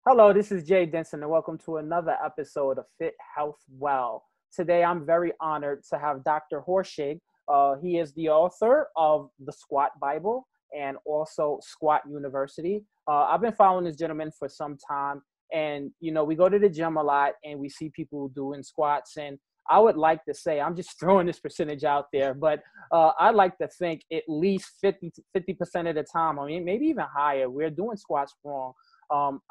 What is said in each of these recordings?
Hello, this is Jay Denson, and welcome to another episode of Fit Health Well. Today, I'm very honored to have Dr. Horschig. He is the author of the Squat Bible and also Squat University. I've been following this gentleman for some time, and we go to the gym a lot, and we see people doing squats. And I would like to say, I'm just throwing this percentage out there, but I like to think at least 50% of the time, I mean, maybe even higher, we're doing squats wrong.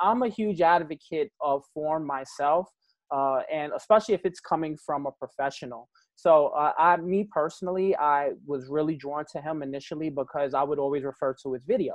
I'm a huge advocate of form myself, and especially if it's coming from a professional. So me personally, I was really drawn to him initially because I would always refer to his videos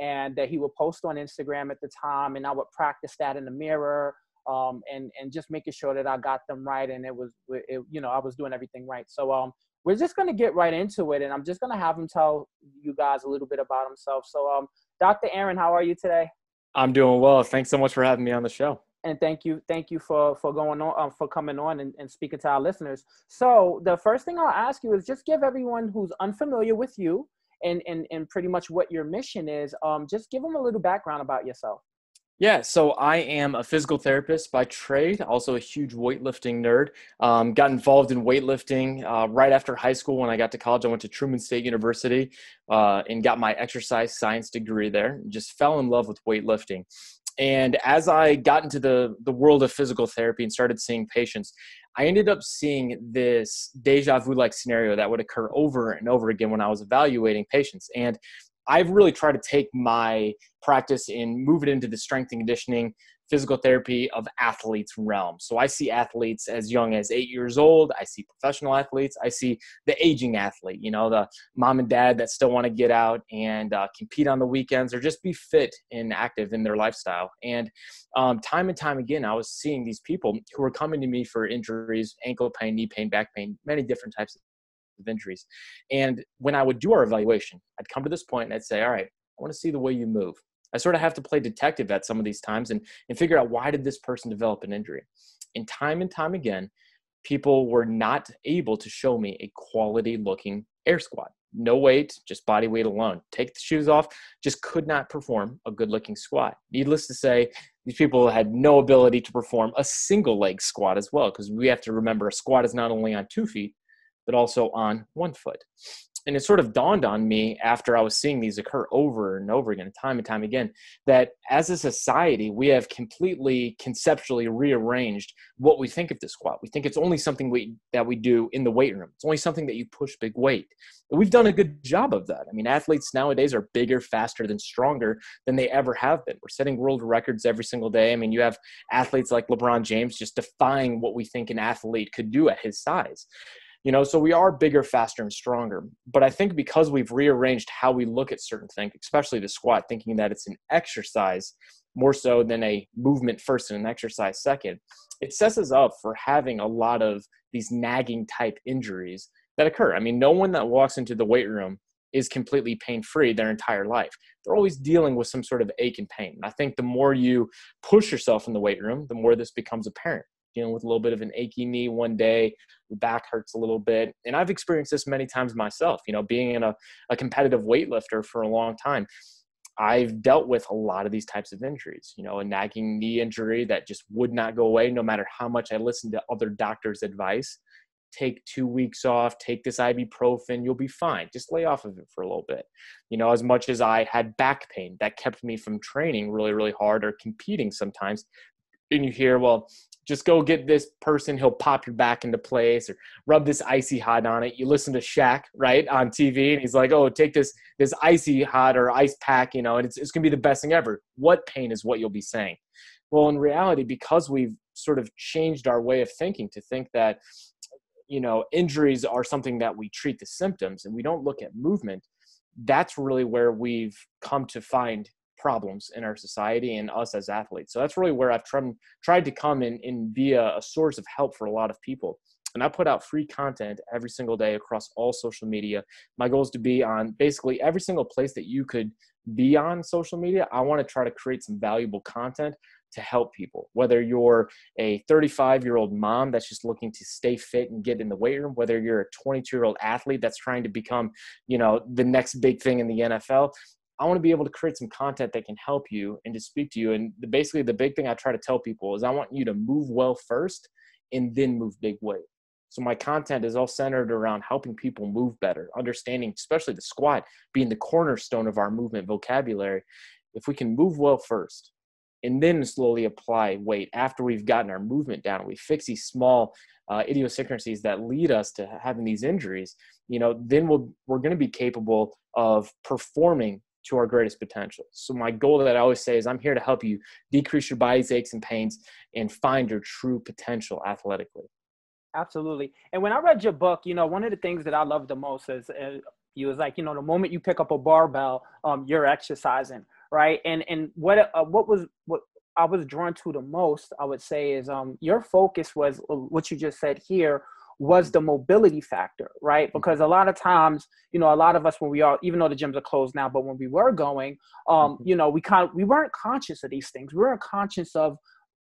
and that he would post on Instagram at the time, and I would practice that in the mirror, and just making sure that I got them right, and I was doing everything right. So we're just gonna get right into it, and I'm just gonna have him tell you guys a little bit about himself. So Dr. Aaron, how are you today? I'm doing well. Thanks so much for having me on the show. And thank you for going on, for coming on and speaking to our listeners. So the first thing I'll ask you is just give everyone who's unfamiliar with you and pretty much what your mission is. Just give them a little background about yourself. Yeah, so I am a physical therapist by trade, also a huge weightlifting nerd. Got involved in weightlifting right after high school. When I got to college, I went to Truman State University and got my exercise science degree there. Just fell in love with weightlifting. And as I got into the world of physical therapy and started seeing patients, I ended up seeing this deja vu-like scenario that would occur over and over again when I was evaluating patients. And I've really tried to take my practice and move it into the strength and conditioning, physical therapy of athletes realm. So I see athletes as young as 8 years old. I see professional athletes. I see the aging athlete, the mom and dad that still want to get out and compete on the weekends or just be fit and active in their lifestyle. And time and time again, I was seeing these people who were coming to me for injuries, ankle pain, knee pain, back pain, many different types of injuries. And when I would do our evaluation, I'd come to this point and I'd say, all right, I want to see the way you move. I sort of have to play detective at some of these times and figure out, why did this person develop an injury? And time again, people were not able to show me a quality looking air squat. No weight, just body weight alone. Take the shoes off, just could not perform a good looking squat. Needless to say, these people had no ability to perform a single leg squat as well, because we have to remember a squat is not only on 2 feet, but also on 1 foot. And it sort of dawned on me after I was seeing these occur over and over again, time and time again, that as a society, we have completely conceptually rearranged what we think of the squat. We think it's only something that we do in the weight room. It's only something that you push big weight. But we've done a good job of that. I mean, athletes nowadays are bigger, faster, than stronger than they ever have been. We're setting world records every single day. I mean, you have athletes like LeBron James just defying what we think an athlete could do at his size. So we are bigger, faster, and stronger. But I think because we've rearranged how we look at certain things, especially the squat, thinking that it's an exercise more so than a movement first and an exercise second, it sets us up for having a lot of these nagging type injuries that occur. I mean, no one that walks into the weight room is completely pain-free their entire life. They're always dealing with some sort of ache and pain. And I think the more you push yourself in the weight room, the more this becomes apparent. Dealing with a little bit of an achy knee one day, the back hurts a little bit. And I've experienced this many times myself, being a competitive weightlifter for a long time. I've dealt with a lot of these types of injuries, a nagging knee injury that just would not go away no matter how much I listened to other doctors' advice. Take 2 weeks off, take this ibuprofen, you'll be fine. Just lay off of it for a little bit. As much as I had back pain that kept me from training really, really hard or competing sometimes. And you hear, well, just go get this person, he'll pop your back into place, or rub this icy hot on it. You listen to Shaq, right, on TV, and he's like, oh, take this icy hot or ice pack, and it's going to be the best thing ever. What pain is what you'll be saying? Well, in reality, because we've sort of changed our way of thinking to think that, injuries are something that we treat the symptoms and we don't look at movement, that's really where we've come to find problems in our society and us as athletes. So that's really where I've tried to come in and be a source of help for a lot of people. And I put out free content every single day across all social media. My goal is to be on basically every single place that you could be on social media. I want to try to create some valuable content to help people, whether you're a 35-year-old mom that's just looking to stay fit and get in the weight room, whether you're a 22-year-old athlete that's trying to become, the next big thing in the NFL. I want to be able to create some content that can help you and to speak to you. And basically the big thing I try to tell people is I want you to move well first and then move big weight. So my content is all centered around helping people move better, understanding, especially the squat being the cornerstone of our movement vocabulary. If we can move well first and then slowly apply weight after we've gotten our movement down, we fix these small idiosyncrasies that lead us to having these injuries, then we're going to be capable of performing to our greatest potential. So my goal that I always say is I'm here to help you decrease your body's aches and pains and find your true potential athletically. Absolutely. And when I read your book, one of the things that I love the most is you was like, the moment you pick up a barbell, you're exercising, right? And what I was drawn to the most, I would say, is your focus was what you just said here was the mobility factor, right? Because a lot of times, a lot of us, when we are, even though the gyms are closed now, but when we were going, we weren't conscious of these things. We weren't conscious of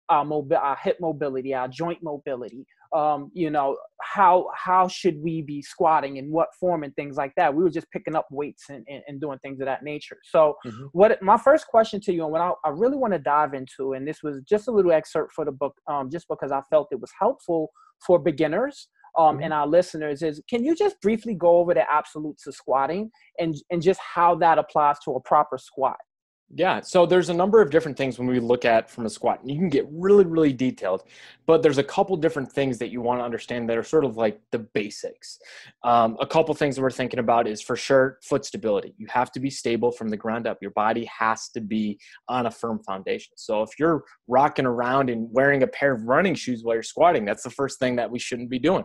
our hip mobility, our joint mobility. How should we be squatting, in what form, and things like that. We were just picking up weights and doing things of that nature. So what my first question to you, and what I really want to dive into, and this was just a little excerpt for the book, just because I felt it was helpful for beginners and our listeners, is can you just briefly go over the absolutes of squatting and just how that applies to a proper squat? Yeah. So there's a number of different things when we look at from a squat, and you can get really, really detailed, but there's a couple different things that you want to understand that are sort of like the basics. A couple things that we're thinking about is for sure foot stability. You have to be stable from the ground up. Your body has to be on a firm foundation. So if you're rocking around and wearing a pair of running shoes while you're squatting, that's the first thing that we shouldn't be doing.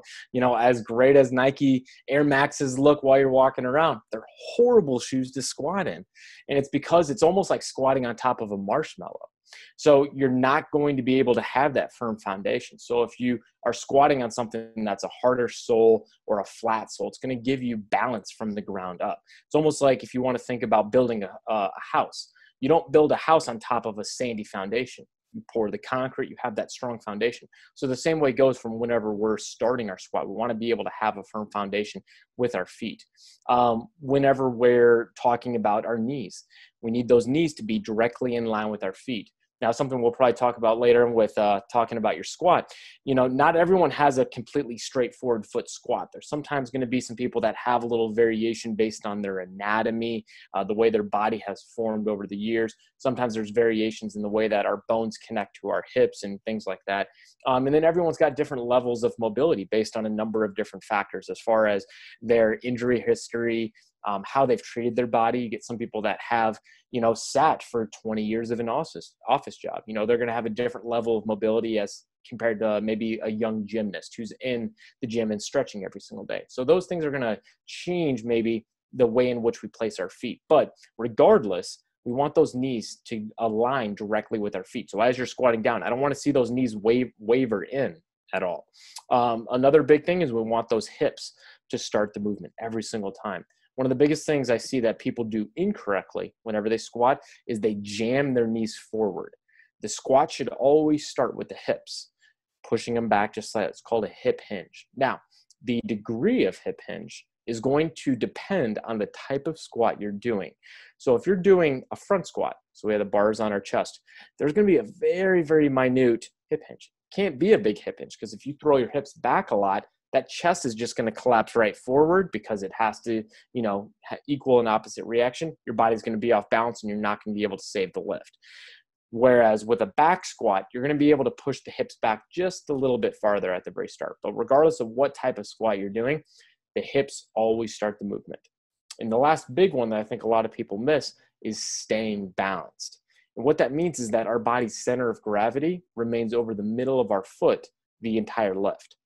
As great as Nike Air Maxes look while you're walking around, they're horrible shoes to squat in. And it's because it's almost like squatting on top of a marshmallow. So you're not going to be able to have that firm foundation. So if you are squatting on something that's a harder sole or a flat sole, it's going to give you balance from the ground up. It's almost like if you want to think about building a house. You don't build a house on top of a sandy foundation. You pour the concrete, you have that strong foundation. So the same way goes from whenever we're starting our squat. We want to be able to have a firm foundation with our feet. Whenever we're talking about our knees, we need those knees to be directly in line with our feet. Now, something we'll probably talk about later with talking about your squat, not everyone has a completely straightforward foot squat. There's sometimes going to be some people that have a little variation based on their anatomy, the way their body has formed over the years. Sometimes there's variations in the way that our bones connect to our hips and things like that. And then everyone's got different levels of mobility based on a number of different factors as far as their injury history, how they've treated their body. You get some people that have, sat for 20 years of an office job. They're going to have a different level of mobility as compared to maybe a young gymnast who's in the gym and stretching every single day. So those things are going to change maybe the way in which we place our feet. But regardless, we want those knees to align directly with our feet. So as you're squatting down, I don't want to see those knees waver in at all. Another big thing is we want those hips to start the movement every single time. One of the biggest things I see that people do incorrectly whenever they squat is they jam their knees forward. The squat should always start with the hips, pushing them back just like it's called a hip hinge. Now, the degree of hip hinge is going to depend on the type of squat you're doing. So if you're doing a front squat, so we have the bars on our chest, there's going to be a very, very minute hip hinge. Can't be a big hip hinge because if you throw your hips back a lot, that chest is just going to collapse right forward because it has to, equal an opposite reaction. Your body's going to be off balance and you're not going to be able to save the lift. Whereas with a back squat, you're going to be able to push the hips back just a little bit farther at the very start. But regardless of what type of squat you're doing, the hips always start the movement. And the last big one that I think a lot of people miss is staying balanced. And what that means is that our body's center of gravity remains over the middle of our foot the entire lift.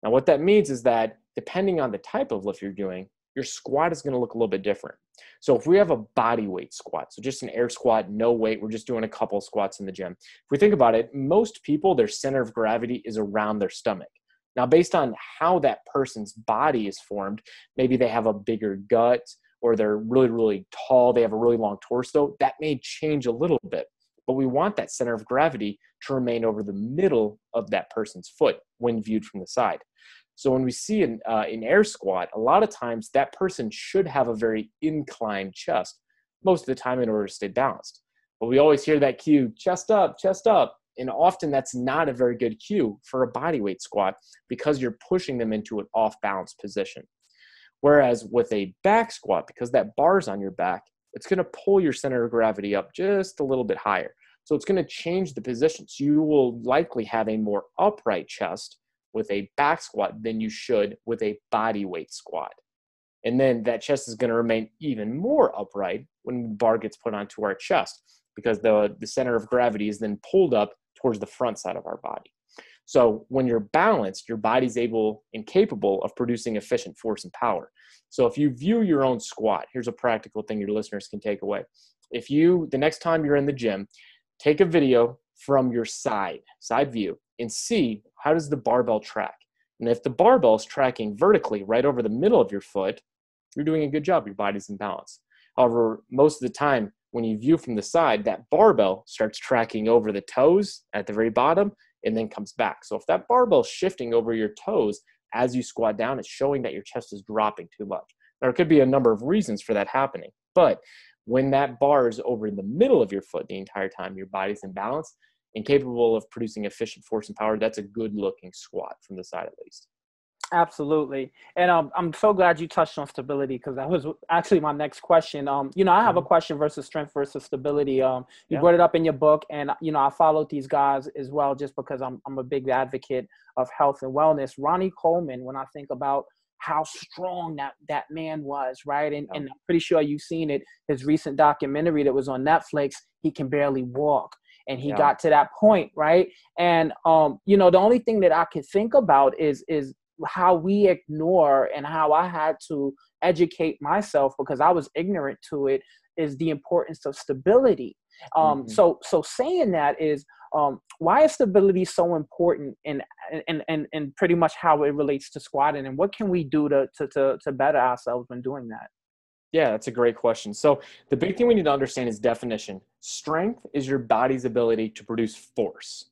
Now, what that means is that depending on the type of lift you're doing, your squat is going to look a little bit different. So if we have a body weight squat, so just an air squat, no weight, we're just doing a couple squats in the gym. If we think about it, most people, their center of gravity is around their stomach. Now, based on how that person's body is formed, maybe they have a bigger gut or they're really, really tall, they have a really long torso, that may change a little bit. But we want that center of gravity to remain over the middle of that person's foot when viewed from the side. So when we see an air squat, a lot of times that person should have a very inclined chest. most of the time in order to stay balanced. But we always hear that cue, chest up, chest up. And often that's not a very good cue for a body weight squat because you're pushing them into an off balance position. Whereas with a back squat, because that bar's on your back, it's going to pull your center of gravity up just a little bit higher. So it's going to change the position. So you will likely have a more upright chest with a back squat than you should with a body weight squat. And then that chest is going to remain even more upright when the bar gets put onto our chest because the center of gravity is then pulled up towards the front side of our body. So when you're balanced, your body's able and capable of producing efficient force and power. So if you view your own squat, here's a practical thing your listeners can take away. If you, the next time you're in the gym, take a video from your side view, and see how does the barbell track. And if the barbell is tracking vertically right over the middle of your foot, you're doing a good job. Your body's in balance. However, most of the time when you view from the side, that barbell starts tracking over the toes at the very bottom and then comes back. So if that barbell is shifting over your toes as you squat down, it's showing that your chest is dropping too much. There could be a number of reasons for that happening, but when that bar is over in the middle of your foot the entire time, your body's in balance and capable of producing efficient force and power. That's a good looking squat from the side at least. Absolutely. And I'm so glad you touched on stability because that was actually my next question. I have a question versus strength versus stability. You brought it up in your book, and, I followed these guys as well just because I'm a big advocate of health and wellness. Ronnie Coleman, when I think about how strong that man was, right? And I'm pretty sure you've seen it, his recent documentary that was on Netflix, he can barely walk. And he got to that point, right? And, the only thing that I could think about is how we ignore, and how I had to educate myself because I was ignorant to it, is the importance of stability. So saying that is, why is stability so important in pretty much how it relates to squatting, and what can we do to better ourselves when doing that? Yeah, that's a great question. So the big thing we need to understand is definition. Strength is your body's ability to produce force.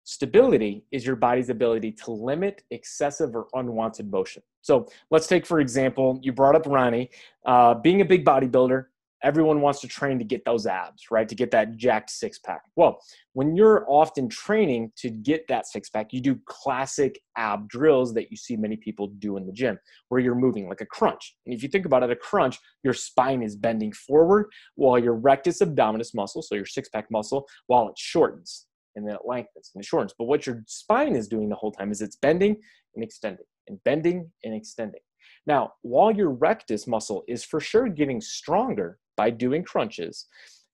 Stability is your body's ability to limit excessive or unwanted motion. So let's take, for example, you brought up Ronnie. Being a big bodybuilder, everyone wants to train to get those abs, right? To get that jacked six-pack. Well, when you're often training to get that six-pack, you do classic ab drills that you see many people do in the gym, where you're moving like a crunch. And if you think about it, a crunch, your spine is bending forward while your rectus abdominis muscle, so your six-pack muscle, while it shortens. And then it lengthens and it shortens. But what your spine is doing the whole time is it's bending and extending and bending and extending. Now, while your rectus muscle is for sure getting stronger by doing crunches,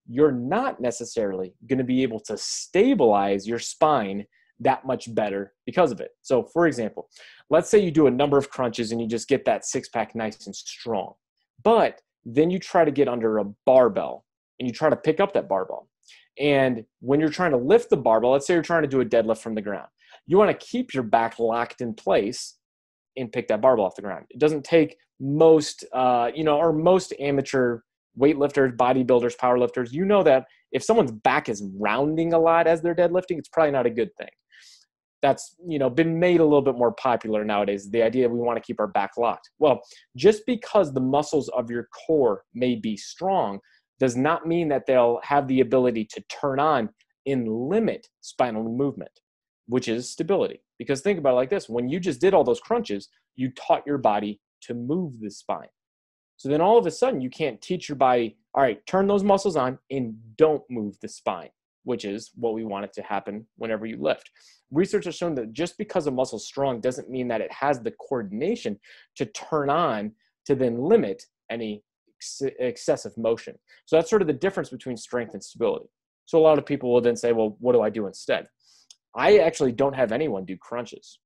you're not necessarily going to be able to stabilize your spine that much better because of it. So for example, let's say you do a number of crunches and you just get that six-pack nice and strong. But then you try to get under a barbell and you try to pick up that barbell. And when you're trying to lift the barbell, let's say you're trying to do a deadlift from the ground, you want to keep your back locked in place and pick that barbell off the ground. It doesn't take most amateur weightlifters, bodybuilders, powerlifters, that if someone's back is rounding a lot as they're deadlifting, it's probably not a good thing. That's, been made a little bit more popular nowadays, the idea we want to keep our back locked. Well, just because the muscles of your core may be strong does not mean that they'll have the ability to turn on and limit spinal movement, which is stability. Because think about it like this. When you just did all those crunches, you taught your body to move the spine. So then all of a sudden you can't teach your body, all right, turn those muscles on and don't move the spine, which is what we want it to happen whenever you lift. Research has shown that just because a muscle is strong doesn't mean that it has the coordination to turn on to then limit any excessive motion. So that's sort of the difference between strength and stability. So a lot of people will then say, well, what do I do instead? I actually don't have anyone do crunches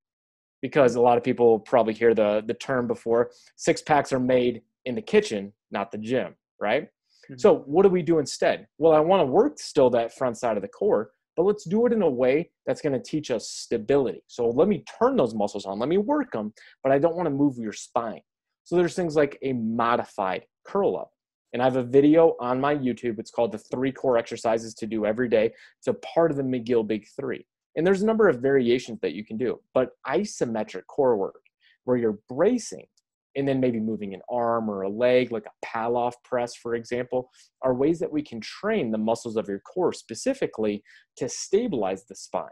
because a lot of people probably hear the term before, six packs are made in the kitchen, not the gym, right? Mm-hmm. So what do we do instead? Well, I want to work still that front side of the core, but let's do it in a way that's going to teach us stability. So let me turn those muscles on, let me work them, but I don't want to move your spine. So there's things like a modified curl up. And I have a video on my YouTube. It's called the 3 core exercises to do every day. It's a part of the McGill Big 3. And there's a number of variations that you can do, but isometric core work where you're bracing and then maybe moving an arm or a leg, like a Pallof press, for example, are ways that we can train the muscles of your core specifically to stabilize the spine.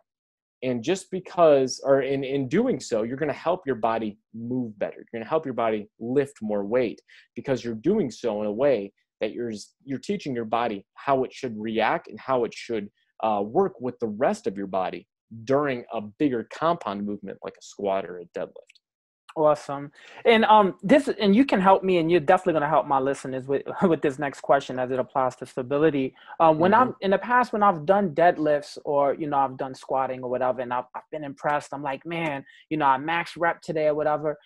And just because, or in doing so, you're going to help your body move better. You're going to help your body lift more weight because you're doing so in a way that you're teaching your body how it should react and how it should work with the rest of your body during a bigger compound movement like a squat or a deadlift. Awesome. And and you can help me, and you're definitely going to help my listeners with with this next question as it applies to stability. When I'm in the past, when I've done deadlifts or, I've done squatting or whatever, and I've been impressed, I'm like, man, I max rep today or whatever.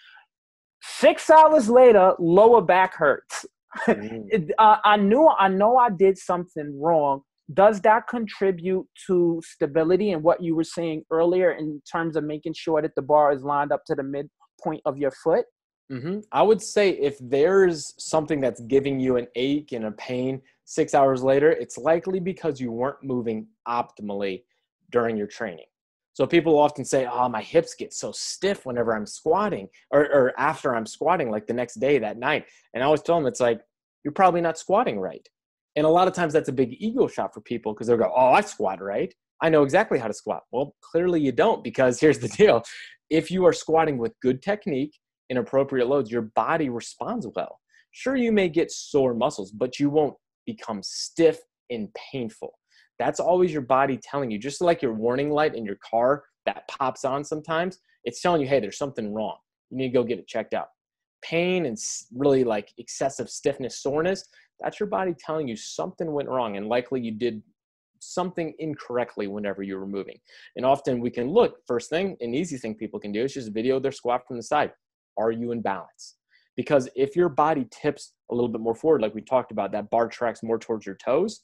6 hours later, lower back hurts. I know I did something wrong. Does that contribute to stability and what you were saying earlier in terms of making sure that the bar is lined up to the midpoint of your foot? I would say if there's something that's giving you an ache and a pain 6 hours later, it's likely because you weren't moving optimally during your training. So people often say, oh, my hips get so stiff whenever I'm squatting or after I'm squatting, like the next day, that night. And I always tell them, it's like, you're probably not squatting right. And a lot of times that's a big ego shot for people because they'll go, oh, I squat right. I know exactly how to squat. Well, clearly you don't, because here's the deal. If you are squatting with good technique and appropriate loads, your body responds well. Sure, you may get sore muscles, but you won't become stiff and painful. That's always your body telling you, just like your warning light in your car that pops on sometimes, it's telling you, hey, there's something wrong. You need to go get it checked out. Pain and really like excessive stiffness, soreness, that's your body telling you something went wrong, and likely you did something incorrectly whenever you were moving. And often we can look, first thing, an easy thing people can do is just video their squat from the side. Are you in balance? Because if your body tips a little bit more forward, like we talked about, that bar tracks more towards your toes,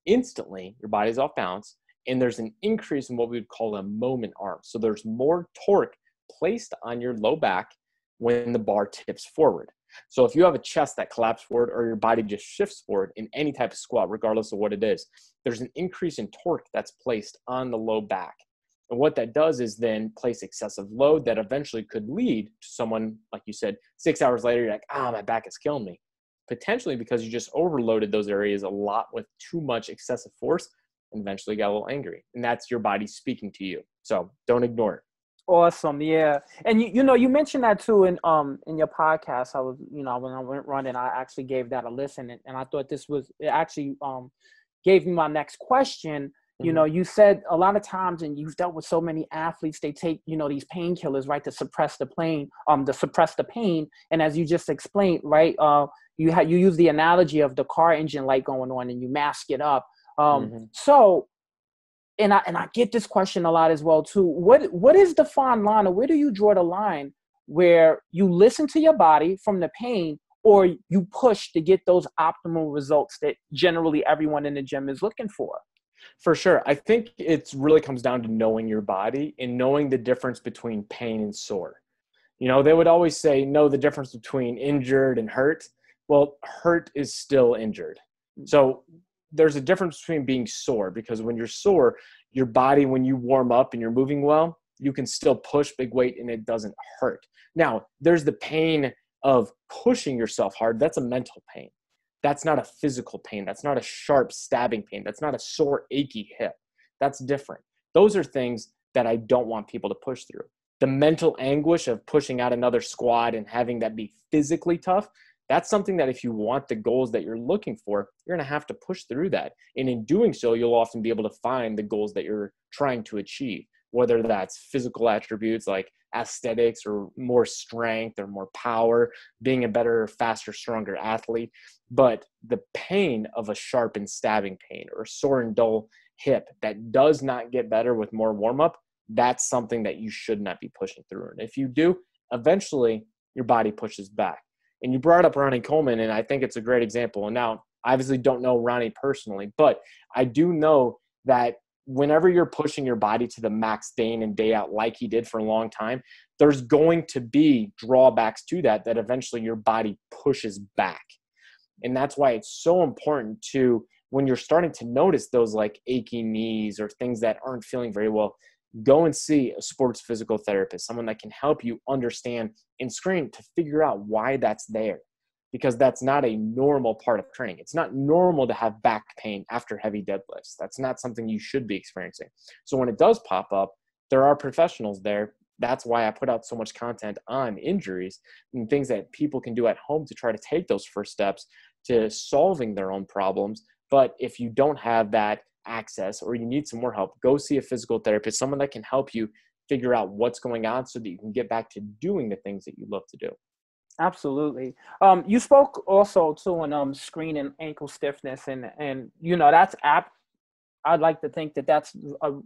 instantly your body's off balance, and there's an increase in what we would call a moment arm. So there's more torque placed on your low back when the bar tips forward. So if you have a chest that collapses forward or your body just shifts forward in any type of squat, regardless of what it is, there's an increase in torque that's placed on the low back. And what that does is then place excessive load that eventually could lead to someone, like you said, 6 hours later, you're like, my back is killing me. Potentially because you just overloaded those areas a lot with too much excessive force and eventually got a little angry. And that's your body speaking to you. So don't ignore it. Awesome. Yeah. And you mentioned that too in your podcast. I was, when I went running, I actually gave that a listen, and I thought it actually gave me my next question. You said a lot of times, and you've dealt with so many athletes, they take, these painkillers, right, to suppress the pain. And as you just explained, right, you use the analogy of the car engine light going on and you mask it up. So, and I get this question a lot as well too. What is the fine line, or where do you draw the line where you listen to your body from the pain, or you push to get those optimal results that generally everyone in the gym is looking for? For sure. I think it really comes down to knowing your body and knowing the difference between pain and sore. They would always say, know the difference between injured and hurt. Well, hurt is still injured. So there's a difference between being sore, because when you're sore, your body, when you warm up and you're moving well, you can still push big weight and it doesn't hurt. Now, there's the pain of pushing yourself hard. That's a mental pain. That's not a physical pain. That's not a sharp stabbing pain. That's not a sore, achy hip. That's different. Those are things that I don't want people to push through. The mental anguish of pushing out another squat and having that be physically tough, that's something that if you want the goals that you're looking for, you're going to have to push through that. And in doing so, you'll often be able to find the goals that you're trying to achieve, whether that's physical attributes like aesthetics or more strength or more power, being a better, faster, stronger athlete. But the pain of a sharp and stabbing pain or sore and dull hip that does not get better with more warm-up, that's something that you should not be pushing through. And if you do, eventually your body pushes back. And you brought up Ronnie Coleman, and I think it's a great example. And now, I obviously don't know Ronnie personally, but I do know that whenever you're pushing your body to the max day in and day out like he did for a long time, there's going to be drawbacks to that eventually your body pushes back. And that's why it's so important to, when you're starting to notice those like achy knees or things that aren't feeling very well, go and see a sports physical therapist, someone that can help you understand and screen to figure out why that's there. Because that's not a normal part of training. It's not normal to have back pain after heavy deadlifts. That's not something you should be experiencing. So when it does pop up, there are professionals there. That's why I put out so much content on injuries and things that people can do at home to try to take those first steps to solving their own problems. But if you don't have that access or you need some more help, go see a physical therapist, someone that can help you figure out what's going on so that you can get back to doing the things that you love to do. Absolutely. You spoke also too on screening ankle stiffness, and you know that's I'd like to think that that's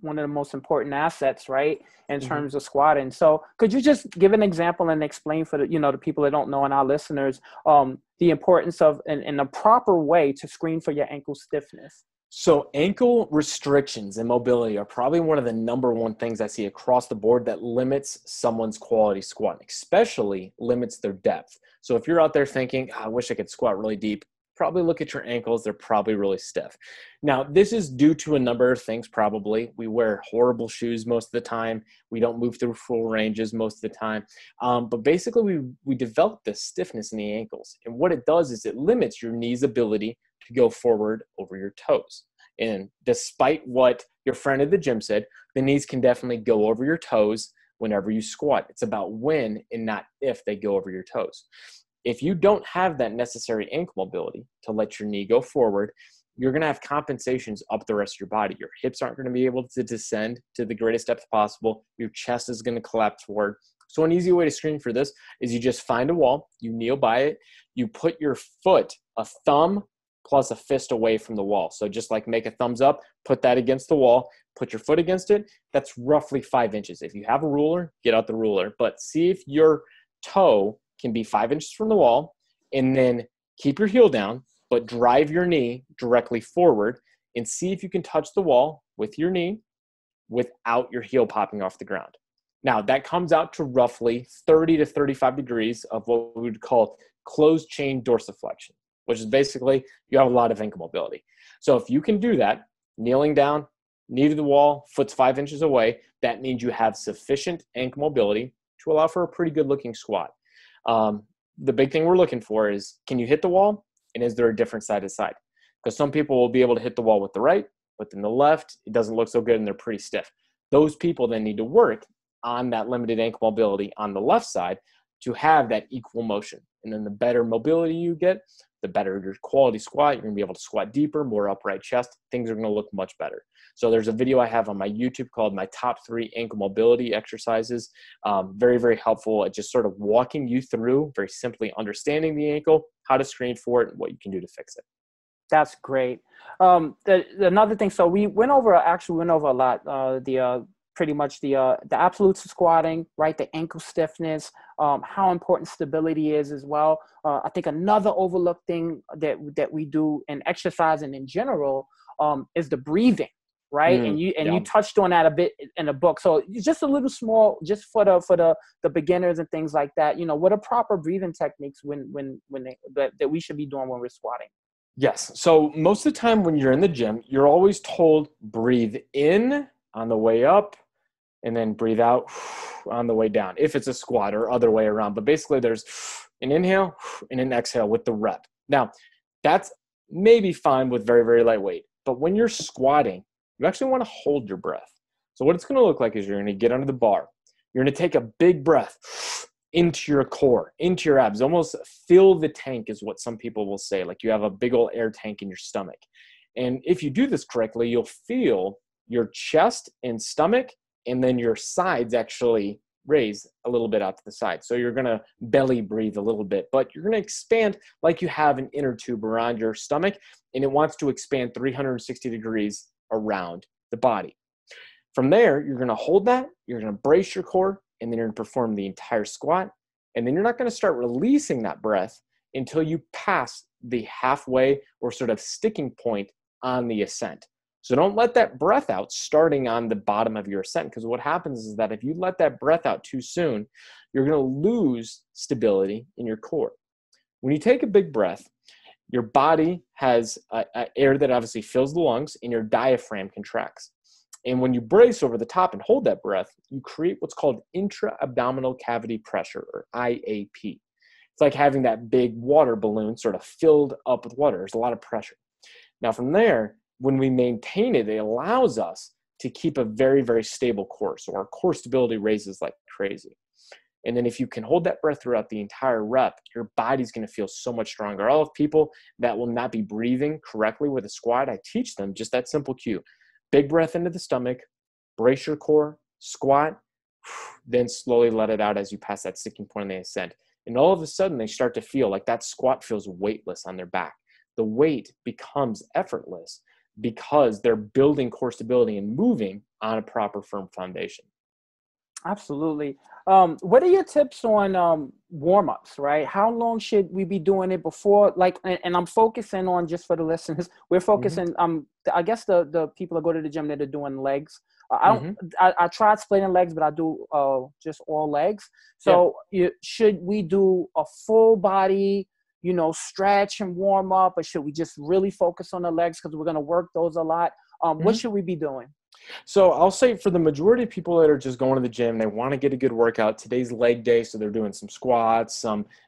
one of the most important assets, right, in terms of squatting. So could you just give an example and explain for the people that don't know and our listeners the importance of and the proper way to screen for your ankle stiffness? So ankle restrictions and mobility are probably one of the number one things I see across the board that limits someone's quality squatting, especially limits their depth. So if you're out there thinking, I wish I could squat really deep, probably look at your ankles. They're probably really stiff. Now, this is due to a number of things probably. We wear horrible shoes most of the time. We don't move through full ranges most of the time. But basically, we develop this stiffness in the ankles. And what it does is it limits your knee's ability to go forward over your toes. And despite what your friend at the gym said, the knees can definitely go over your toes whenever you squat. It's about when and not if they go over your toes. If you don't have that necessary ankle mobility to let your knee go forward, you're going to have compensations up the rest of your body. Your hips aren't going to be able to descend to the greatest depth possible. Your chest is going to collapse forward. So an easy way to screen for this is you just find a wall, you kneel by it, you put your foot, a thumb plus a fist away from the wall. So just like make a thumbs up, put that against the wall, put your foot against it. That's roughly 5 inches. If you have a ruler, get out the ruler, but see if your toe can be 5 inches from the wall, and then keep your heel down, but drive your knee directly forward and see if you can touch the wall with your knee without your heel popping off the ground. Now that comes out to roughly 30 to 35 degrees of what we would call closed chain dorsiflexion, which is basically you have a lot of ankle mobility. So if you can do that, kneeling down, knee to the wall, foot's 5 inches away, that means you have sufficient ankle mobility to allow for a pretty good looking squat. The big thing we're looking for is, can you hit the wall? And is there a different side to side? Because some people will be able to hit the wall with the right, but then the left, it doesn't look so good and they're pretty stiff. Those people then need to work on that limited ankle mobility on the left side to have that equal motion. And then the better mobility you get, the better your quality squat. You're going to be able to squat deeper, more upright chest. Things are going to look much better. So there's a video I have on my YouTube called my top 3 ankle mobility exercises. Very, very helpful at just sort of walking you through, very simply understanding the ankle, how to screen for it, and what you can do to fix it. That's great. Another thing, so we went over a lot, pretty much the absolutes of squatting, right? The ankle stiffness, how important stability is as well. I think another overlooked thing that we do in exercising in general is the breathing, right? And you touched on that a bit in the book. So just a little small, just for the beginners and things like that. What are proper breathing techniques that we should be doing when we're squatting? Yes. So most of the time when you're in the gym, you're always told breathe in on the way up, and then breathe out on the way down, if it's a squat or other way around. But basically there's an inhale and an exhale with the rep. Now, that's maybe fine with very, very light weight. But when you're squatting, you actually want to hold your breath. So what it's going to look like is you're going to get under the bar. You're going to take a big breath into your core, into your abs. Almost fill the tank is what some people will say, like you have a big old air tank in your stomach. And if you do this correctly, you'll feel your chest and stomach and then your sides actually raise a little bit out to the side. So you're going to belly breathe a little bit, but you're going to expand like you have an inner tube around your stomach, and it wants to expand 360 degrees around the body. From there, you're going to hold that, you're going to brace your core, and then you're going to perform the entire squat. And then you're not going to start releasing that breath until you pass the halfway or sort of sticking point on the ascent. So don't let that breath out starting on the bottom of your ascent, because what happens is that if you let that breath out too soon, you're going to lose stability in your core. When you take a big breath, your body has air that obviously fills the lungs and your diaphragm contracts. And when you brace over the top and hold that breath, you create what's called intra-abdominal cavity pressure, or IAP. It's like having that big water balloon sort of filled up with water. There's a lot of pressure. Now from there, when we maintain it, it allows us to keep a very, very stable core. So our core stability raises like crazy. And then if you can hold that breath throughout the entire rep, your body's going to feel so much stronger. All of people that will not be breathing correctly with a squat, I teach them just that simple cue. Big breath into the stomach, brace your core, squat, then slowly let it out as you pass that sticking point in the ascent. And all of a sudden, they start to feel like that squat feels weightless on their back. The weight becomes effortless because they're building core stability and moving on a proper firm foundation. Absolutely. What are your tips on warm-ups, right? How long should we be doing it before? Like, and I'm focusing on, just for the listeners, we're focusing, I guess the people that go to the gym that are doing legs. I tried splitting legs, but I do just all legs. So should we do a full body, stretch and warm up, or should we just really focus on the legs because we're going to work those a lot? What should we be doing? So I'll say for the majority of people that are just going to the gym, they want to get a good workout. Today's leg day, so they're doing some squats,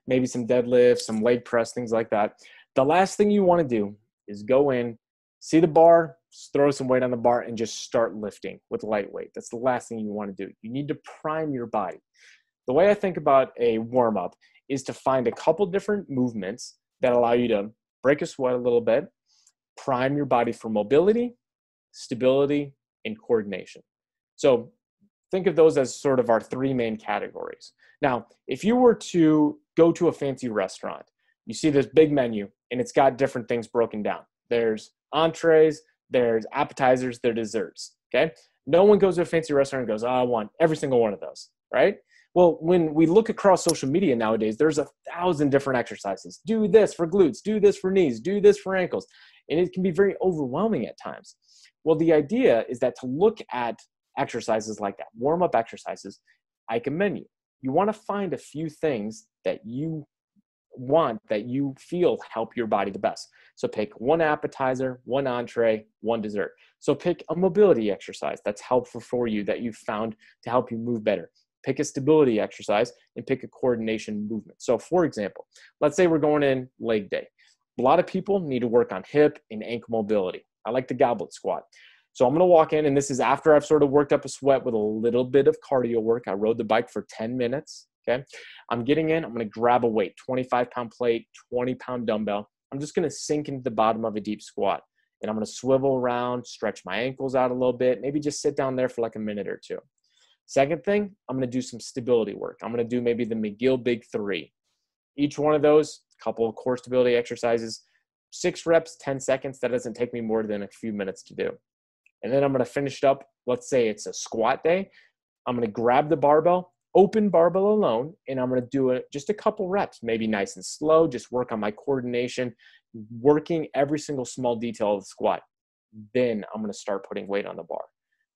maybe some deadlifts, some leg press, things like that. The last thing you want to do is go in, see the bar, throw some weight on the bar, and just start lifting with lightweight. That's the last thing you want to do. You need to prime your body. The way I think about a warm-up is to find a couple different movements that allow you to break a sweat a little bit, prime your body for mobility, stability, and coordination. So think of those as sort of our three main categories. Now, if you were to go to a fancy restaurant, you see this big menu and it's got different things broken down. There's entrees, there's appetizers, there's desserts, okay? No one goes to a fancy restaurant and goes, I want every single one of those, right? Well, when we look across social media nowadays, there's 1,000 different exercises. Do this for glutes, do this for knees, do this for ankles. And it can be very overwhelming at times. Well, the idea is that to look at exercises like that, warm-up exercises, I commend you. You want to find a few things that you want, that you feel help your body the best. So pick one appetizer, one entree, one dessert. So pick a mobility exercise that's helpful for you that you've found to help you move better. Pick a stability exercise and pick a coordination movement. So for example, let's say we're going in leg day. A lot of people need to work on hip and ankle mobility. I like the goblet squat. So I'm going to walk in, and this is after I've sort of worked up a sweat with a little bit of cardio work. I rode the bike for 10 minutes. Okay. I'm getting in, I'm going to grab a weight, 25-pound plate, 20-pound dumbbell. I'm just going to sink into the bottom of a deep squat, and I'm going to swivel around, stretch my ankles out a little bit, maybe just sit down there for like a minute or two. Second thing, I'm going to do some stability work. I'm going to do maybe the McGill Big 3. Each one of those, a couple of core stability exercises, 6 reps, 10 seconds. That doesn't take me more than a few minutes to do. And then I'm going to finish it up. Let's say it's a squat day. I'm going to grab the barbell, open barbell alone, and I'm going to do it just a couple reps, maybe nice and slow, just work on my coordination, working every single small detail of the squat. Then I'm going to start putting weight on the bar.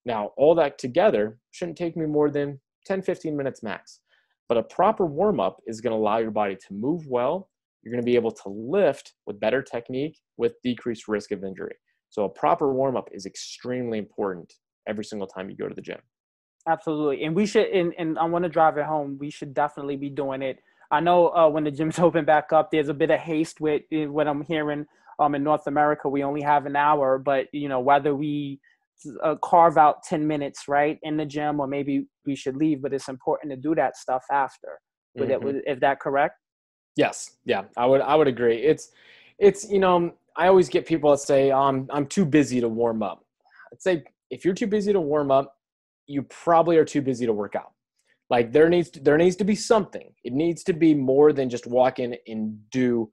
Now, all that together shouldn't take me more than 10, 15 minutes max. But a proper warm-up is going to allow your body to move well. You're going to be able to lift with better technique with decreased risk of injury. So a proper warm-up is extremely important every single time you go to the gym. Absolutely. And we should, and I want to drive it home, we should definitely be doing it. I know when the gyms open back up, there's a bit of haste with what I'm hearing in North America. We only have an hour, but, whether we carve out 10 minutes, right, in the gym, or maybe we should leave, but it's important to do that stuff after. Is that correct? Yes. Yeah, I would agree. It's I always get people that say, I'm too busy to warm up. I'd say if you're too busy to warm up, you probably are too busy to work out. Like there needs to be something. It needs to be more than just walk in and do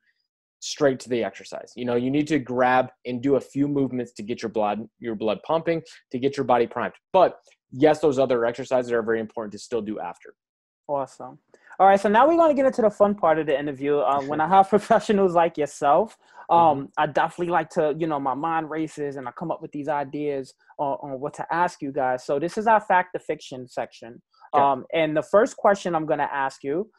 straight to the exercise. You need to grab and do a few movements to get your blood pumping, to get your body primed. But yes, those other exercises are very important to still do after. Awesome. All right. So now we're going to get into the fun part of the interview. When I have professionals like yourself, I definitely like to, my mind races and I come up with these ideas on what to ask you guys. So this is our fact or fiction section. Okay. And the first question I'm going to ask you,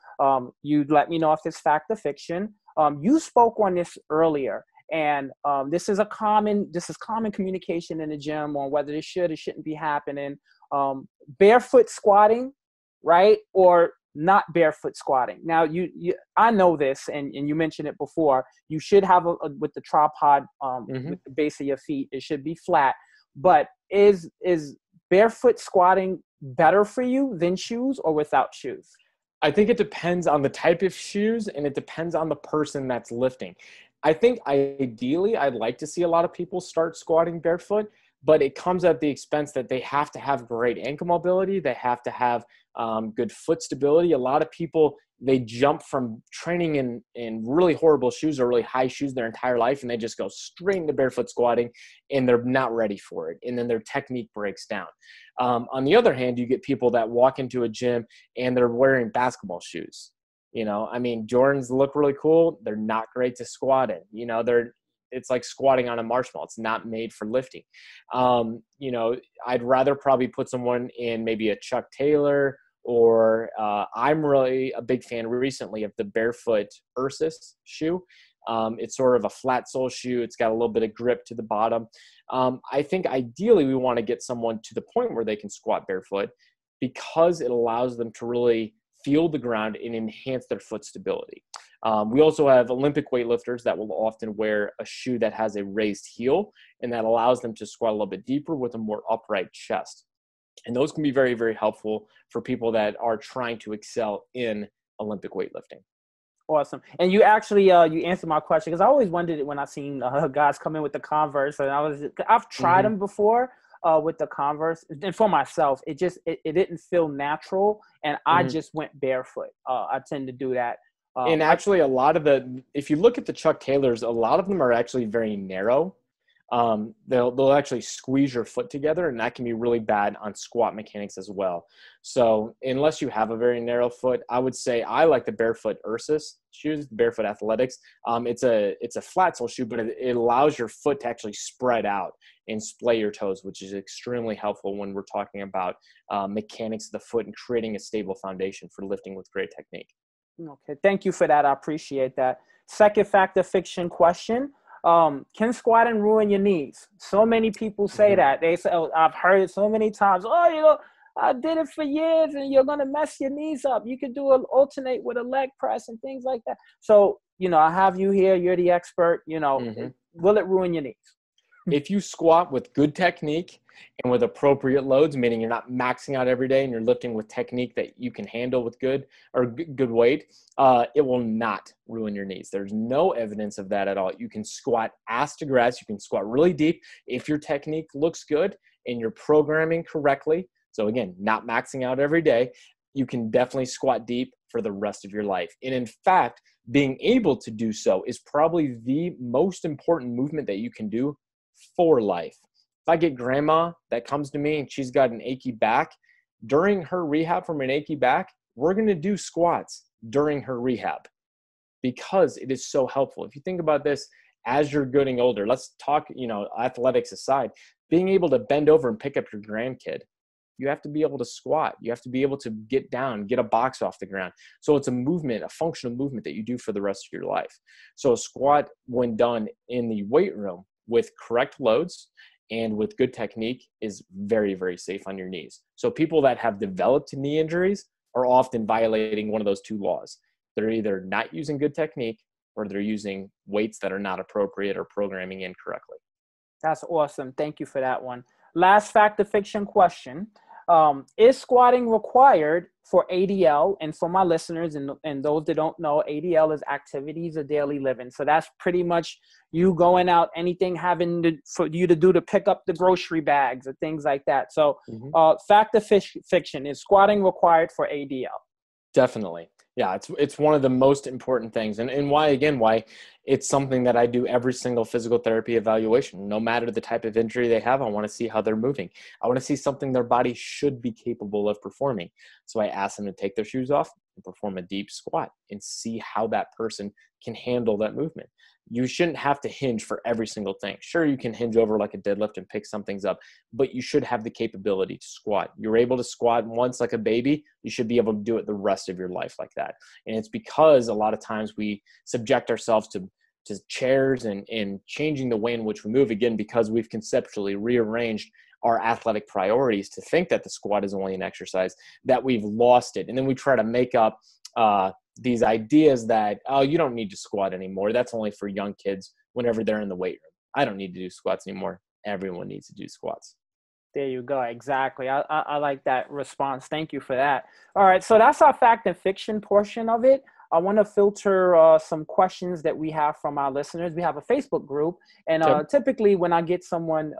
you let me know if it's fact or fiction. You spoke on this earlier, And this is common communication in the gym on whether it should or shouldn't be happening. Barefoot squatting, right? Or not barefoot squatting. Now, I know this, and you mentioned it before. You should have with the tripod, with the base of your feet, it should be flat. But is barefoot squatting better for you than shoes or without shoes? I think it depends on the type of shoes, and it depends on the person that's lifting. I think ideally I'd like to see a lot of people start squatting barefoot, but it comes at the expense that they have to have great ankle mobility. They have to have good foot stability. A lot of people, they jump from training in really horrible shoes or really high shoes their entire life, and they just go straight into barefoot squatting, and they're not ready for it. And then their technique breaks down. On the other hand, you get people that walk into a gym and they're wearing basketball shoes. You know, I mean, Jordans look really cool. They're not great to squat in. You know, it's like squatting on a marshmallow. It's not made for lifting. You know, I'd rather probably put someone in maybe a Chuck Taylor, or I'm really a big fan recently of the Barefoot Ursus shoe. It's sort of a flat sole shoe. It's got a little bit of grip to the bottom. I think ideally we want to get someone to the point where they can squat barefoot, because it allows them to really feel the ground and enhance their foot stability. We also have Olympic weightlifters that will often wear a shoe that has a raised heel, and that allows them to squat a little bit deeper with a more upright chest. And those can be very, very helpful for people that are trying to excel in Olympic weightlifting. Awesome. And you actually, you answered my question, because I always wondered it when I seen guys come in with the Converse, and I've tried them before with the Converse, and for myself, it didn't feel natural, and I just went barefoot. I tend to do that. And actually, if you look at the Chuck Taylors, a lot of them are actually very narrow. They'll actually squeeze your foot together, and that can be really bad on squat mechanics as well. So unless you have a very narrow foot, I would say I like the Barefoot Ursus shoes, Barefoot Athletics. It's a flat sole shoe, but it allows your foot to actually spread out and splay your toes, which is extremely helpful when we're talking about mechanics of the foot and creating a stable foundation for lifting with great technique. Okay, thank you for that. I appreciate that. Second fact or fiction question. Can squatting ruin your knees? So many people say that. They say, oh, I've heard it so many times. Oh, you know, I did it for years, and you're going to mess your knees up. You could alternate with a leg press and things like that. So, you know, I have you here. You're the expert. You know, will it ruin your knees? If you squat with good technique and with appropriate loads, meaning you're not maxing out every day and you're lifting with technique that you can handle with good weight, it will not ruin your knees. There's no evidence of that at all. You can squat ass to grass. You can squat really deep if your technique looks good and you're programming correctly. So again, not maxing out every day, you can definitely squat deep for the rest of your life. And in fact, being able to do so is probably the most important movement that you can do for life. If I get grandma that comes to me and she's got an achy back, during her rehab from an achy back, we're going to do squats during her rehab, because it is so helpful. If you think about this, as you're getting older, let's talk, you know, athletics aside, being able to bend over and pick up your grandkid, you have to be able to squat. You have to be able to get down, get a box off the ground. So it's a movement, a functional movement that you do for the rest of your life. So a squat, when done in the weight room with correct loads and with good technique, is very, very safe on your knees. So people that have developed knee injuries are often violating one of those two laws. They're either not using good technique, or they're using weights that are not appropriate or programming incorrectly. That's awesome. Thank you for that one. Last fact or fiction question. Is squatting required for ADL? And for my listeners and those that don't know, ADL is activities of daily living. So that's pretty much you going out, anything for you to do to pick up the grocery bags or things like that. So fact or fiction, is squatting required for ADL? Definitely. Yeah, it's one of the most important things. And why it's something that I do every single physical therapy evaluation. No matter the type of injury they have, I want to see how they're moving. I want to see something their body should be capable of performing. So I ask them to take their shoes off and perform a deep squat and see how that person can handle that movement. You shouldn't have to hinge for every single thing. Sure, you can hinge over like a deadlift and pick some things up, but you should have the capability to squat. You're able to squat once like a baby, you should be able to do it the rest of your life like that. And it's because a lot of times we subject ourselves to to chairs and changing the way in which we move, again, because we've conceptually rearranged our athletic priorities to think that the squat is only an exercise, that we've lost it. And then we try to make up these ideas that, oh, you don't need to squat anymore. That's only for young kids whenever they're in the weight room. I don't need to do squats anymore. Everyone needs to do squats. There you go. Exactly. I like that response. Thank you for that. All right. So that's our fact and fiction portion of it. I want to filter some questions that we have from our listeners. We have a Facebook group, and typically when I get someone,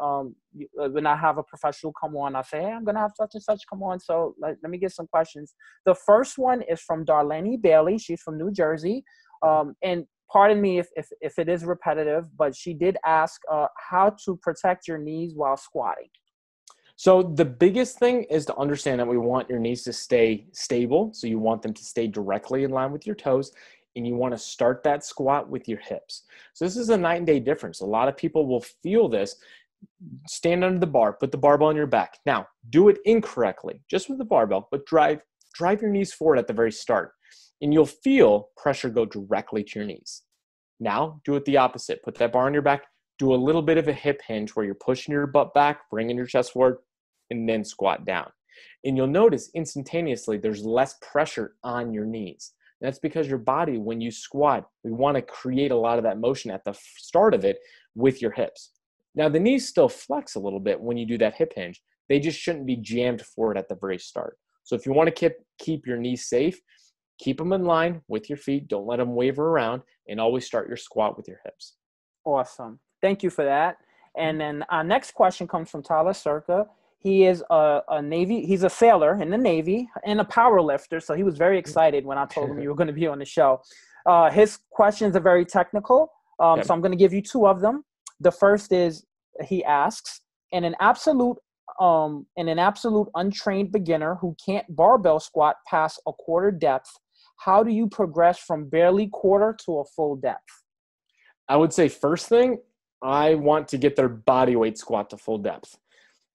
when I have a professional come on, I say, hey, I'm going to have such and such come on. So let me get some questions. The first one is from Darlene Bailey. She's from New Jersey. And pardon me if it is repetitive, but she did ask how to protect your knees while squatting. So the biggest thing is to understand that we want your knees to stay stable. So you want them to stay directly in line with your toes, and you want to start that squat with your hips. So this is a night and day difference. A lot of people will feel this. Stand under the bar, put the barbell on your back. Now, do it incorrectly, just with the barbell, but drive your knees forward at the very start, and you'll feel pressure go directly to your knees. Now, do it the opposite. Put that bar on your back. Do a little bit of a hip hinge where you're pushing your butt back, bringing your chest forward, and then squat down. And you'll notice instantaneously there's less pressure on your knees. And that's because your body, when you squat, we want to create a lot of that motion at the start of it with your hips. Now, the knees still flex a little bit when you do that hip hinge. They just shouldn't be jammed forward at the very start. So if you want to keep your knees safe, keep them in line with your feet. Don't let them waver around, and always start your squat with your hips. Awesome. Thank you for that. And then our next question comes from Tyler Circa. He is he's a sailor in the Navy and a power lifter. So he was very excited when I told him you were going to be on the show. His questions are very technical. So I'm going to give you two of them. The first is, he asks, in an absolute untrained beginner who can't barbell squat past a quarter depth, how do you progress from barely quarter to a full depth? I would say first thing, I want to get their body weight squat to full depth.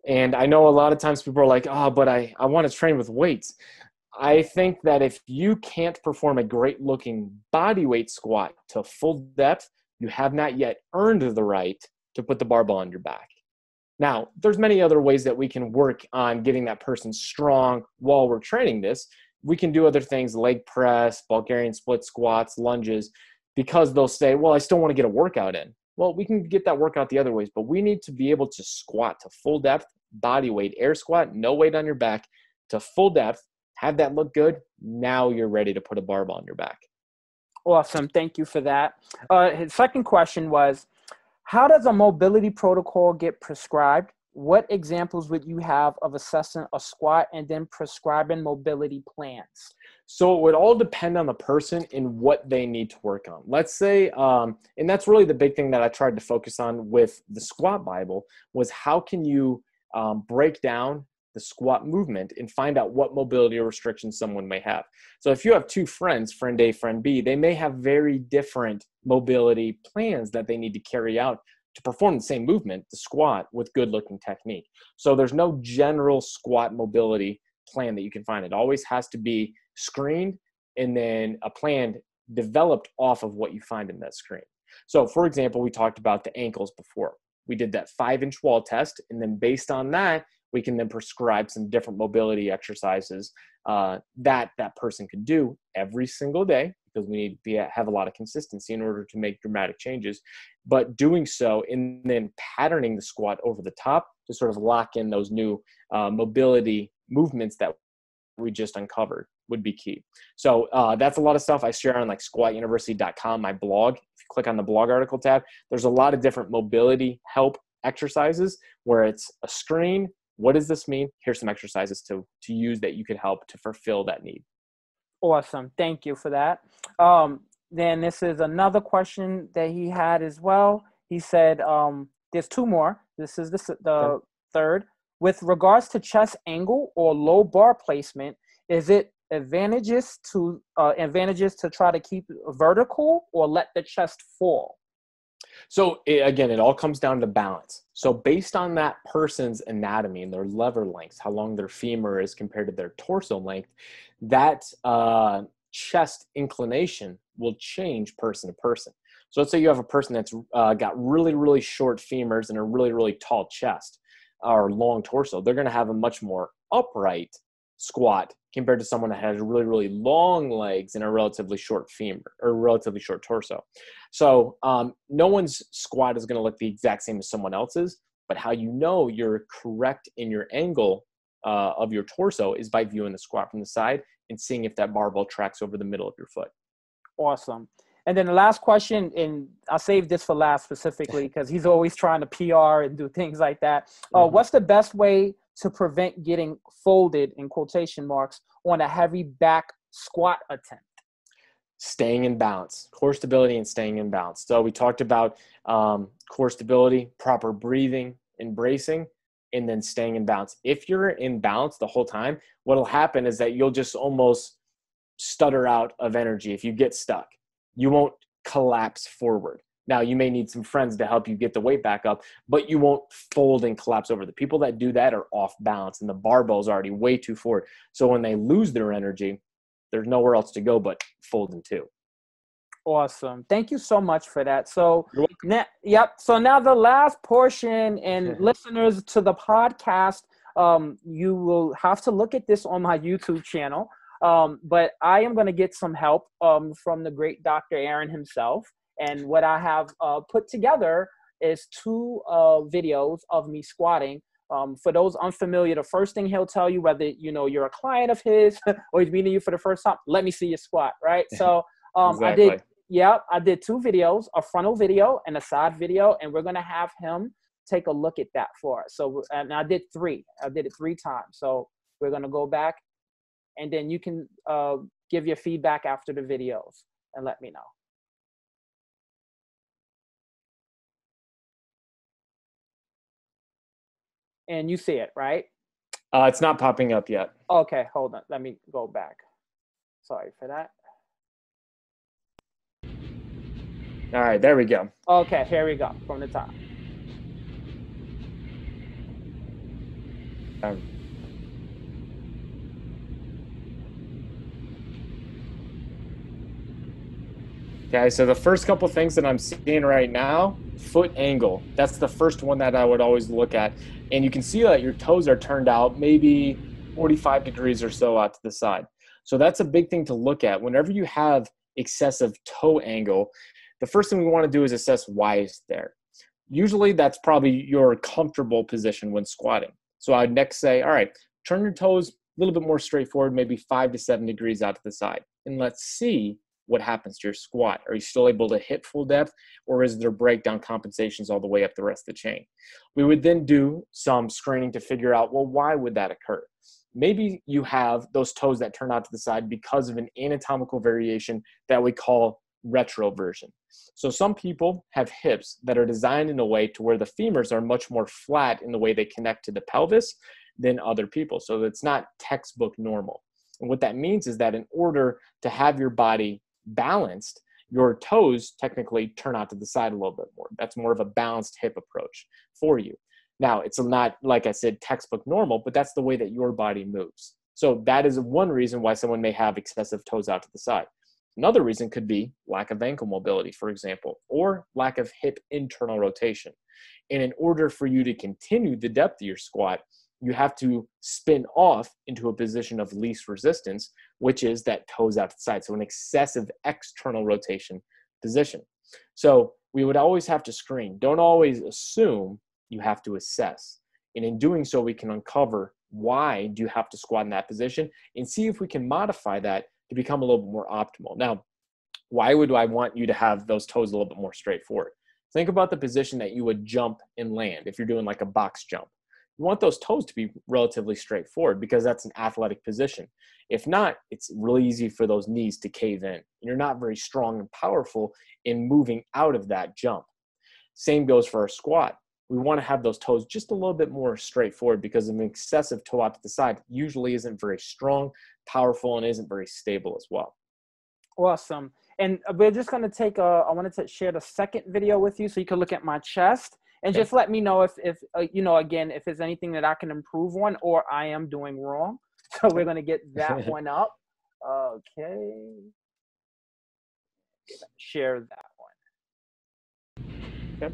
And I know a lot of times people are like, oh, but I want to train with weights. I think that if you can't perform a great looking body weight squat to full depth, you have not yet earned the right to put the barbell on your back. Now, there's many other ways that we can work on getting that person strong while we're training this. We can do other things, leg press, Bulgarian split squats, lunges, because they'll say, well, I still want to get a workout in. Well, we can get that workout the other ways, but we need to be able to squat to full depth, body weight, air squat, no weight on your back, to full depth, have that look good. Now you're ready to put a barbell on your back. Awesome. Thank you for that. His second question was, how does a mobility protocol get prescribed? What examples would you have of assessing a squat and then prescribing mobility plans? So it would all depend on the person and what they need to work on. Let's say, and that's really the big thing that I tried to focus on with the squat Bible, was how can you break down the squat movement and find out what mobility or restrictions someone may have. So if you have two friends, friend A, friend B, they may have very different mobility plans that they need to carry out to perform the same movement, the squat, with good looking technique. So there's no general squat mobility plan that you can find. It always has to be screened and then a plan developed off of what you find in that screen. So for example, we talked about the ankles before. We did that 5-inch wall test, and then based on that, we can then prescribe some different mobility exercises that person could do every single day, because we need to have a lot of consistency in order to make dramatic changes. But doing so and then patterning the squat over the top to sort of lock in those new mobility movements that we just uncovered would be key. So that's a lot of stuff I share on like squatuniversity.com, my blog. If you click on the blog article tab, there's a lot of different mobility help exercises where it's a screen. What does this mean? Here's some exercises to use that you could help to fulfill that need. Awesome. Thank you for that. Then this is another question that he had as well. He said, there's two more. This is the third. With regards to chest angle or low bar placement, is it advantageous to try to keep vertical or let the chest fall? So again, it all comes down to balance. So based on that person's anatomy and their lever length, how long their femur is compared to their torso length, that chest inclination will change person to person. So let's say you have a person that's got really, really short femurs and a really, really tall chest or long torso. They're going to have a much more upright squat compared to someone that has really, really long legs and a relatively short femur or relatively short torso. So no one's squat is going to look the exact same as someone else's, but how you know you're correct in your angle of your torso is by viewing the squat from the side and seeing if that barbell tracks over the middle of your foot. Awesome. And then the last question, and I'll save this for last specifically because he's always trying to PR and do things like that. What's the best way to prevent getting folded, in quotation marks, on a heavy back squat attempt? Staying in balance, core stability and staying in balance. So we talked about core stability, proper breathing, embracing, and then staying in balance. If you're in balance the whole time, what'll happen is that you'll just almost stutter out of energy if you get stuck. You won't collapse forward. Now, you may need some friends to help you get the weight back up, but you won't fold and collapse over. The people that do that are off balance, and the barbell's already way too forward. So when they lose their energy, there's nowhere else to go but fold in two. Awesome. Thank you so much for that. So, So now the last portion, and listeners to the podcast, you will have to look at this on my YouTube channel. But I am going to get some help from the great Dr. Aaron himself. And what I have put together is 2 videos of me squatting. For those unfamiliar, the first thing he'll tell you, whether you're a client of his or he's meeting you for the first time, let me see your squat, right? So Exactly. I did 2 videos, a frontal video and a side video, and we're going to have him take a look at that for us. So, and I did 3. I did it 3 times. So we're going to go back, and then you can give your feedback after the videos and let me know. And you see it, right? It's not popping up yet. Okay, hold on. Let me go back. Sorry for that. All right, there we go. Okay, here we go from the top. Okay, so the first couple things that I'm seeing right now, foot angle. That's the first one that I would always look at. And you can see that your toes are turned out maybe 45 degrees or so out to the side. So that's a big thing to look at. Whenever you have excessive toe angle, the first thing we want to do is assess why it's there. Usually that's probably your comfortable position when squatting. So I'd next say, all right, turn your toes a little bit more straight forward, maybe 5 to 7 degrees out to the side. And let's see what happens to your squat. Are you still able to hit full depth, or is there breakdown compensations all the way up the rest of the chain? We would then do some screening to figure out, well, why would that occur? Maybe you have those toes that turn out to the side because of an anatomical variation that we call retroversion. So some people have hips that are designed in a way to where the femurs are much more flat in the way they connect to the pelvis than other people. So it's not textbook normal. And what that means is that in order to have your body balanced, your toes technically turn out to the side a little bit more. That's more of a balanced hip approach for you. Now, it's not, like I said, textbook normal, but that's the way that your body moves. So that is one reason why someone may have excessive toes out to the side. Another reason could be lack of ankle mobility, for example, or lack of hip internal rotation. And in order for you to continue the depth of your squat, you have to spin off into a position of least resistance, which is that toes out to the side. So an excessive external rotation position. So we would always have to screen. Don't always assume, you have to assess. And in doing so, we can uncover why do you have to squat in that position and see if we can modify that to become a little bit more optimal. Now, why would I want you to have those toes a little bit more straightforward? Think about the position that you would jump and land if you're doing like a box jump. You want those toes to be relatively straightforward because that's an athletic position. If not, it's really easy for those knees to cave in. You're not very strong and powerful in moving out of that jump. Same goes for our squat. We want to have those toes just a little bit more straightforward because an excessive toe out to the side usually isn't very strong, powerful, and isn't very stable as well. Awesome. And we're just going to take I wanted to share the second video with you so you can look at my chest and just let me know if again, if there's anything that I can improve on or I am doing wrong. So we're going to get that one up. Okay. Share that one. Okay.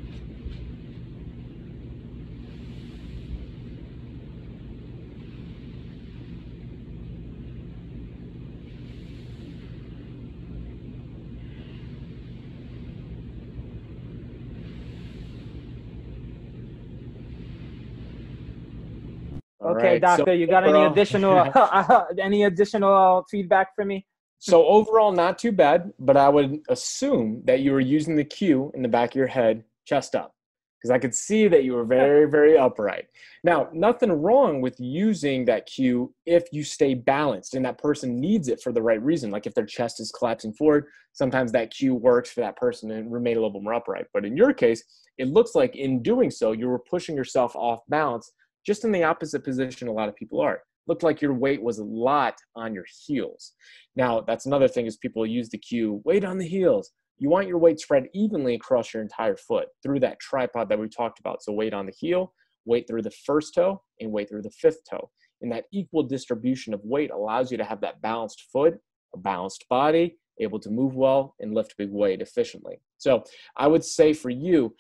All Okay, right. So doctor, you got overall, any additional feedback for me? so overall, not too bad, but I would assume that you were using the cue in the back of your head, chest up, because I could see that you were very, very upright. Now, nothing wrong with using that cue if you stay balanced and that person needs it for the right reason. Like if their chest is collapsing forward, sometimes that cue works for that person to remain a little bit more upright. But in your case, it looks like in doing so, you were pushing yourself off balance, just in the opposite position a lot of people are. Looked like your weight was a lot on your heels. Now, that's another thing is people use the cue, weight on the heels. You want your weight spread evenly across your entire foot through that tripod that we talked about. So weight on the heel, weight through the first toe, and weight through the fifth toe. And that equal distribution of weight allows you to have that balanced foot, a balanced body, able to move well and lift big weight efficiently. So I would say for you,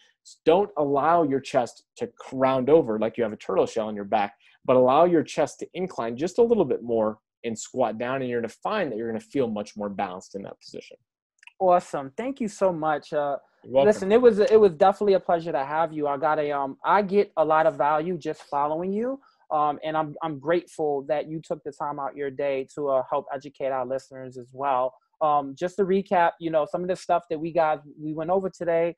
don't allow your chest to round over like you have a turtle shell on your back, but allow your chest to incline just a little bit more and squat down, and you're going to find that you're going to feel much more balanced in that position. Awesome. Thank you so much. You're welcome. Listen, it was definitely a pleasure to have you. I get a lot of value just following you. And I'm grateful that you took the time out your day to help educate our listeners as well. Just to recap, some of the stuff that we went over today,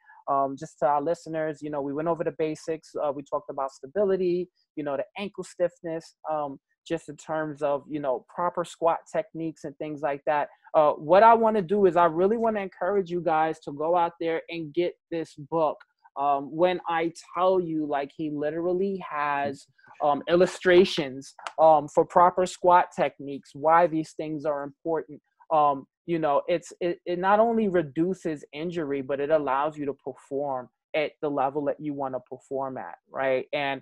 just to our listeners, we went over the basics. We talked about stability, the ankle stiffness, just in terms of, proper squat techniques and things like that. What I want to do is I really want to encourage you guys to go out there and get this book. When I tell you, like, he literally has illustrations for proper squat techniques, why these things are important. It not only reduces injury, but it allows you to perform at the level that you want to perform at, right? And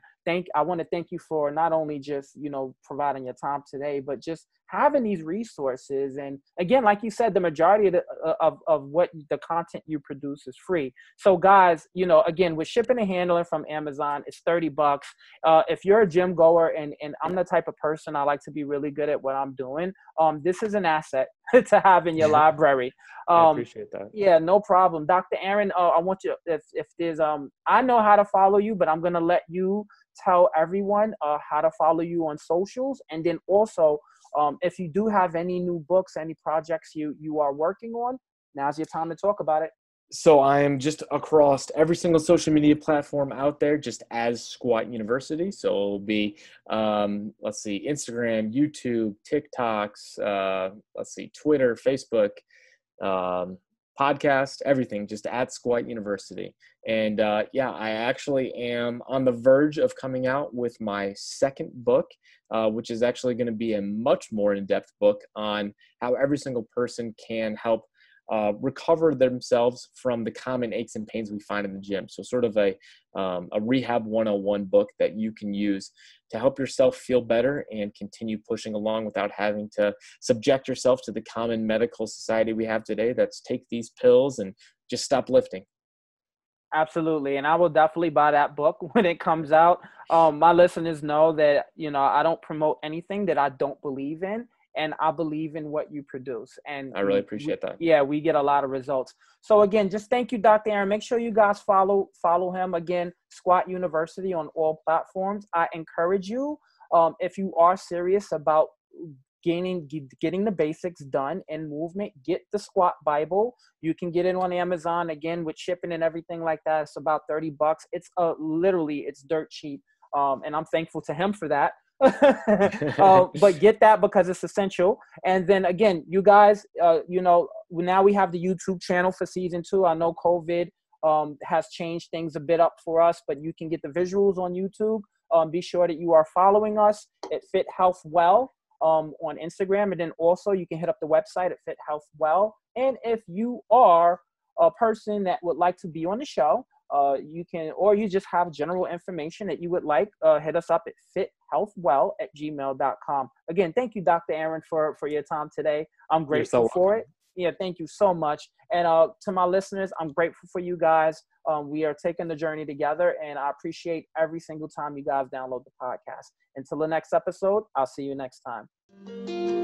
I want to thank you for not only just, providing your time today, but just having these resources. And again, like you said, the majority of what the content you produce is free. So guys, again, with shipping and handling from Amazon, it's $30. If you're a gym goer, and I'm the type of person, I like to be really good at what I'm doing, this is an asset to have in your library. I appreciate that. Yeah, no problem. Dr. Aaron, I want you, if there's, I know how to follow you, but I'm going to let you tell everyone how to follow you on socials. And then also, if you do have any new books, any projects you are working on, now's your time to talk about it. So I am just across every single social media platform out there, just as Squat University. So it'll be, let's see, Instagram, YouTube, TikToks, Twitter, Facebook, podcast, everything, just at Squat University. And I actually am on the verge of coming out with my second book, which is actually going to be a much more in-depth book on how every single person can help recover themselves from the common aches and pains we find in the gym. So sort of a rehab 101 book that you can use to help yourself feel better and continue pushing along without having to subject yourself to the common medical society we have today. That's take these pills and just stop lifting. Absolutely. And I will definitely buy that book when it comes out. My listeners know that, I don't promote anything that I don't believe in. And I believe in what you produce. And I really appreciate that. Yeah, we get a lot of results. So again, just thank you, Dr. Aaron. Make sure you guys follow him. Again, Squat University on all platforms. I encourage you, if you are serious about getting the basics done in movement, get the Squat Bible. You can get it on Amazon. Again, with shipping and everything like that, it's about $30. It's literally, it's dirt cheap. And I'm thankful to him for that. But get that because it's essential. And then again, you guys, now we have the YouTube channel for season 2. I know COVID has changed things a bit up for us, but you can get the visuals on YouTube. Be sure that you are following us at Fit Health Well on Instagram, and then also you can hit up the website at Fit Health Well. And if you are a person that would like to be on the show, you can, or you just have general information that you would like, hit us up at fithealthwell@gmail.com. Again, thank you, Dr. Aaron, for your time today. I'm grateful for it. Yeah, thank you so much. And to my listeners, I'm grateful for you guys. We are taking the journey together, and I appreciate every single time you guys download the podcast. Until the next episode, I'll see you next time.